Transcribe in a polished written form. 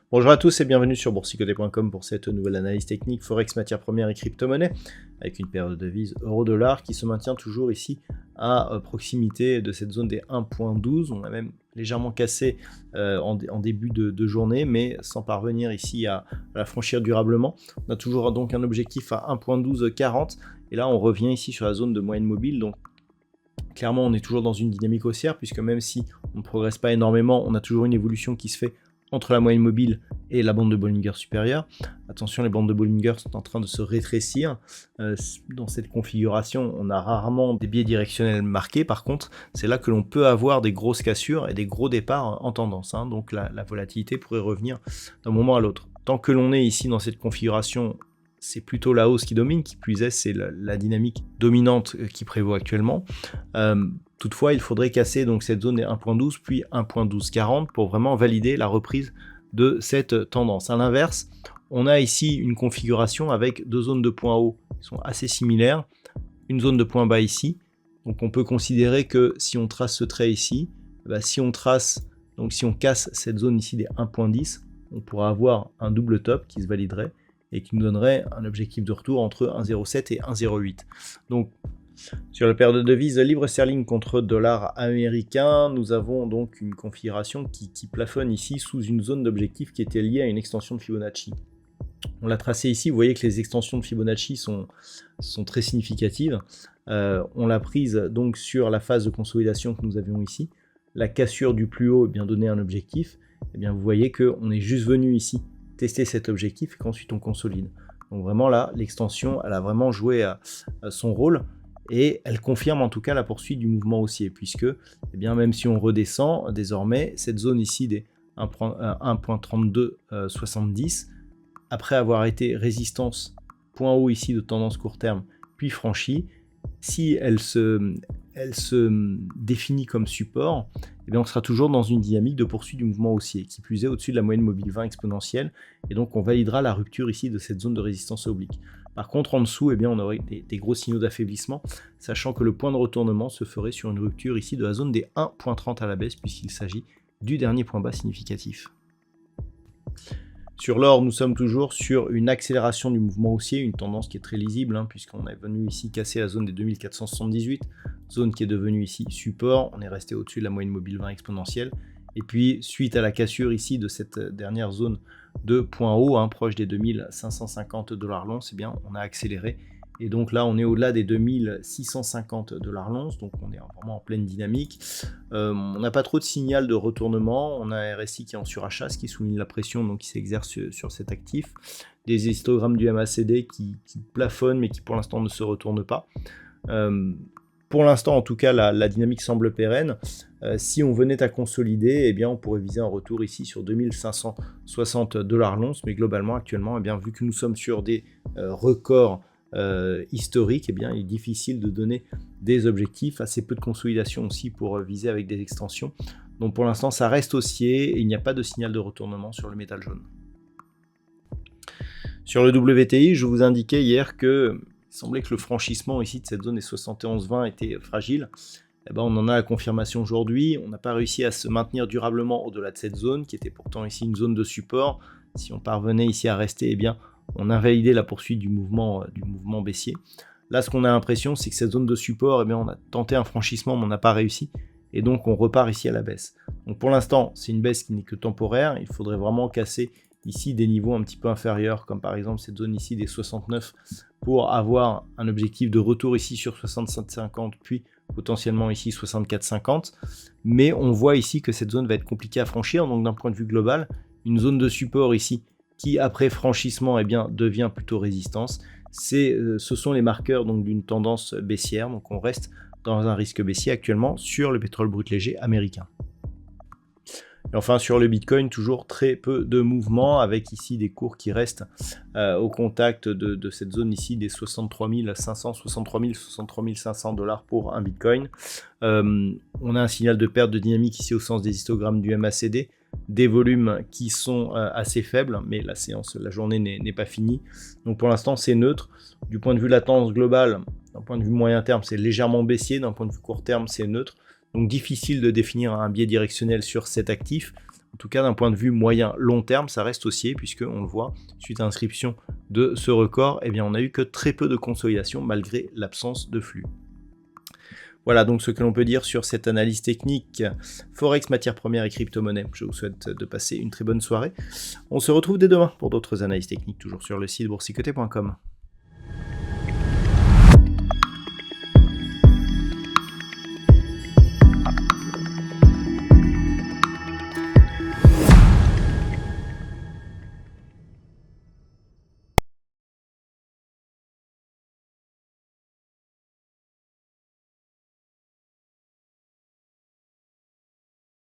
Bonjour à tous et bienvenue sur boursicoté.com pour cette nouvelle analyse technique Forex, matières premières et crypto-monnaie avec une paire de devises euro-dollar qui se maintient toujours ici à proximité de cette zone des 1.12. On a même légèrement cassé en début de journée mais sans parvenir ici à la franchir durablement. On a toujours donc un objectif à 1.1240 et là on revient ici sur la zone de moyenne mobile. Donc clairement on est toujours dans une dynamique haussière puisque même si on ne progresse pas énormément, on a toujours une évolution qui se fait entre la moyenne mobile et la bande de Bollinger supérieure. Attention, les bandes de Bollinger sont en train de se rétrécir. Dans cette configuration, on a rarement des biais directionnels marqués. Par contre, c'est là que l'on peut avoir des grosses cassures et des gros départs en tendance. Donc la volatilité pourrait revenir d'un moment à l'autre. Tant que l'on est ici dans cette configuration, c'est plutôt la hausse qui domine, qui plus est, c'est la dynamique dominante qui prévaut actuellement. Toutefois, il faudrait casser donc cette zone des 1.12 puis 1.1240 pour vraiment valider la reprise de cette tendance. A l'inverse, on a ici une configuration avec deux zones de points hauts qui sont assez similaires, une zone de points bas ici. Donc on peut considérer que si on trace ce trait ici, si on casse cette zone ici des 1.10, on pourra avoir un double top qui se validerait et qui nous donnerait un objectif de retour entre 1.07 et 1.08. Donc sur la paire de devises livre sterling contre dollar américain, nous avons donc une configuration qui plafonne ici sous une zone d'objectif qui était liée à une extension de Fibonacci. On l'a tracé ici, vous voyez que les extensions de Fibonacci sont très significatives. On l'a prise donc sur la phase de consolidation que nous avions ici. La cassure du plus haut donnait un objectif. Et bien vous voyez qu'on est juste venu ici tester cet objectif et qu'ensuite on consolide. Donc vraiment là, l'extension, elle a vraiment joué à son rôle. Et elle confirme en tout cas la poursuite du mouvement haussier, puisque même si on redescend, désormais, cette zone ici des 1.3270, après avoir été résistance, point haut ici de tendance court terme, puis franchie, si elle se définit comme support, on sera toujours dans une dynamique de poursuite du mouvement haussier, qui plus est au-dessus de la moyenne mobile 20 exponentielle, et donc on validera la rupture ici de cette zone de résistance oblique. Par contre, en dessous, on aurait des gros signaux d'affaiblissement, sachant que le point de retournement se ferait sur une rupture ici de la zone des 1.30 à la baisse, puisqu'il s'agit du dernier point bas significatif. Sur l'or, nous sommes toujours sur une accélération du mouvement haussier, une tendance qui est très lisible, puisqu'on est venu ici casser la zone des 2478, zone qui est devenue ici support, on est resté au-dessus de la moyenne mobile 20 exponentielle, et puis suite à la cassure ici de cette dernière zone de point haut, proche des 2550 $ l'once, on a accéléré, et donc là on est au-delà des 2650 $ l'once, donc on est vraiment en pleine dynamique. On n'a pas trop de signal de retournement, on a un RSI qui est en surachat, ce qui souligne la pression donc, qui s'exerce sur cet actif, des histogrammes du MACD qui plafonnent mais qui pour l'instant ne se retournent pas. Pour l'instant, en tout cas, la dynamique semble pérenne. Si on venait à consolider, on pourrait viser un retour ici sur 2560 $ l'once, mais globalement, actuellement, vu que nous sommes sur des records historiques, il est difficile de donner des objectifs, assez peu de consolidation aussi pour viser avec des extensions. Donc pour l'instant, ça reste haussier et il n'y a pas de signal de retournement sur le métal jaune. Sur le WTI, je vous indiquais hier que il semblait que le franchissement ici de cette zone des 71,20 était fragile. On en a la confirmation aujourd'hui. On n'a pas réussi à se maintenir durablement au-delà de cette zone, qui était pourtant ici une zone de support. Si on parvenait ici à rester, on invalidait la poursuite du mouvement baissier. Là, ce qu'on a l'impression, c'est que cette zone de support, on a tenté un franchissement, mais on n'a pas réussi. Et donc, on repart ici à la baisse. Donc, pour l'instant, c'est une baisse qui n'est que temporaire. Il faudrait vraiment casser ici des niveaux un petit peu inférieurs, comme par exemple cette zone ici des 69, pour avoir un objectif de retour ici sur 67,50, puis potentiellement ici 64,50. Mais on voit ici que cette zone va être compliquée à franchir, donc d'un point de vue global, une zone de support ici qui après franchissement devient plutôt résistance. Ce sont les marqueurs d'une tendance baissière, donc on reste dans un risque baissier actuellement sur le pétrole brut léger américain. Et enfin sur le Bitcoin, toujours très peu de mouvements, avec ici des cours qui restent au contact de cette zone ici des 63 500, 63 000, 63 500 $ pour un Bitcoin. On a un signal de perte de dynamique ici au sens des histogrammes du MACD, des volumes qui sont assez faibles, mais la journée n'est pas finie. Donc pour l'instant c'est neutre. Du point de vue de la tendance globale, d'un point de vue moyen terme, c'est légèrement baissier, d'un point de vue court terme, c'est neutre. Donc difficile de définir un biais directionnel sur cet actif. En tout cas, d'un point de vue moyen-long terme, ça reste haussier, puisqu'on le voit, suite à l'inscription de ce record, eh bien, on n'a eu que très peu de consolidation malgré l'absence de flux. Voilà donc ce que l'on peut dire sur cette analyse technique Forex, matières premières et crypto-monnaie. Je vous souhaite de passer une très bonne soirée. On se retrouve dès demain pour d'autres analyses techniques, toujours sur le site boursicoté.com.